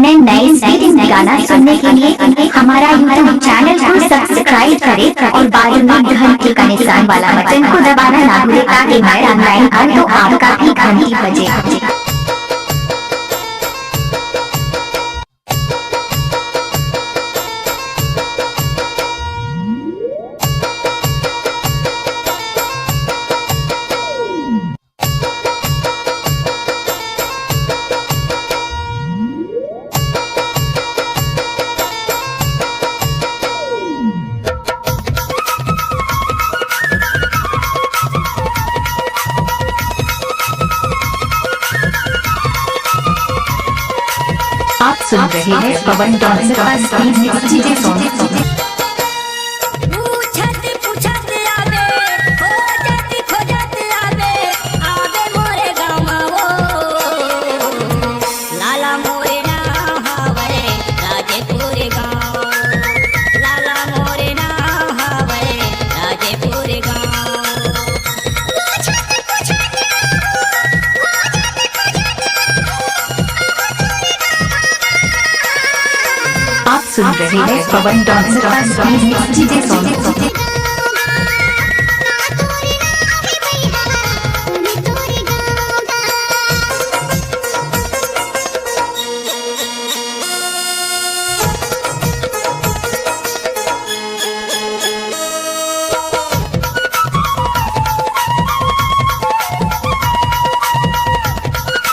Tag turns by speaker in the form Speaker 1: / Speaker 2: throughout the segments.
Speaker 1: नए नए स्पीड गाना सुनने के लिए हमारा यूट्यूब चैनल को सब्सक्राइब करें और बाजू में घंटी का निशान वाला बटन को दबाना ना भूलें ताकि मैं ऑनलाइन आऊं तो आपका भी घंटी बजे। आप सुन रहे हैं पवन डांसर का स्पीड मिक्स डीजे सॉन्ग। आप सुन रहे हैं पवन डांसर का स्पीड मिक्स डीजे सॉन्ग।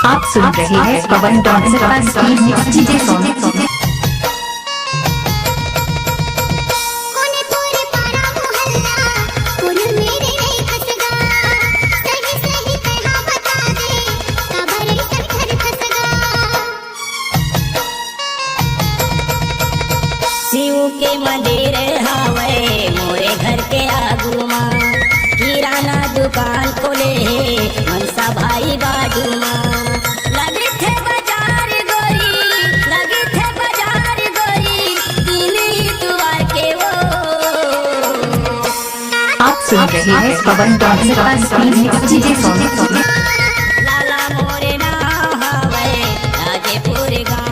Speaker 1: आप सुन रहे हैं पवन डांसर का speed mix DJ song.
Speaker 2: Shiv के मंदिर हावे मोरे घर के आगू माँ, किराना दुकान खोले मनसा भाई बाजू माँ। लगे थे बाजार गोरी, लगे थे बाजार गोरी, तीन ही द्वार के वो।
Speaker 1: आप सुन रहे हैं पवन डांसर का स्पीड मिक्स डीजे सॉन्ग।
Speaker 2: लाला मोरे ना हावे राजेपुर गाँव।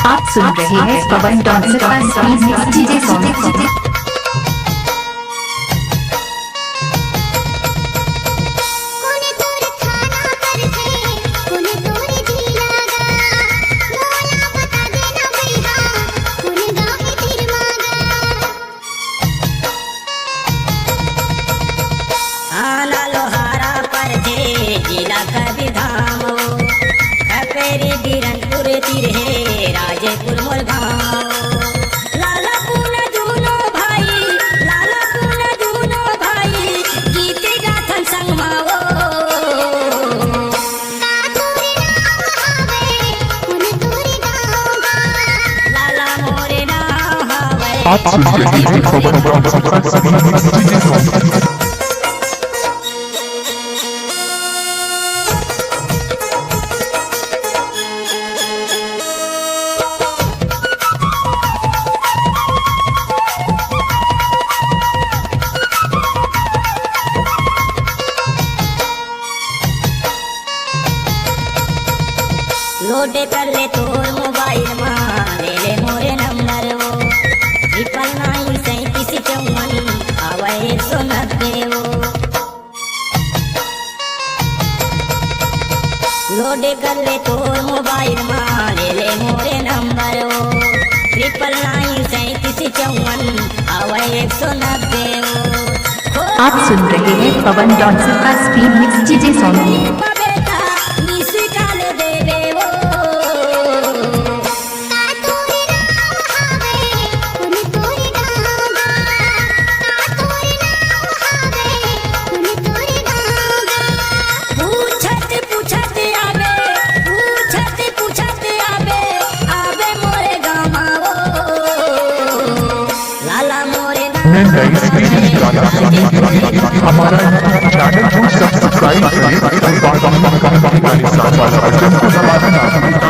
Speaker 1: आप सुन रहे हैं पवन डांसर का स्पीड मिक्स डीजे सॉन्ग।
Speaker 2: आना लोहारा पर थे जिला कभी धाम, खपेरी बिरनपुर तिरहे राजेपुर मोलगांव। लाला पूना दूनो भाई, लाला पूना दूनो भाई, गीत गाथन संग मावो। लाला मोरे ना हावे।
Speaker 3: आप सुन रहे हैं पवन डांसर का speed mix DJ song.
Speaker 2: Load कर ले तोर मोबाइल माँ, ले ले मोरे नंबर वो 999354 आवे 190 वो। लोड कर ले तोर मोबाइल माँ, ले ले मोरे नंबर वो 999354 आवे 190 वो।
Speaker 1: आप सुन रहे हैं पवन डांसर का स्पीड मिक्स डीजे सॉन्ग।
Speaker 3: नए नए स्पीड गाना हमारा चैनल को सब्सक्राइब करें और बाजू में घंटी का निशान वाला बटन को दबाना ना भूलें।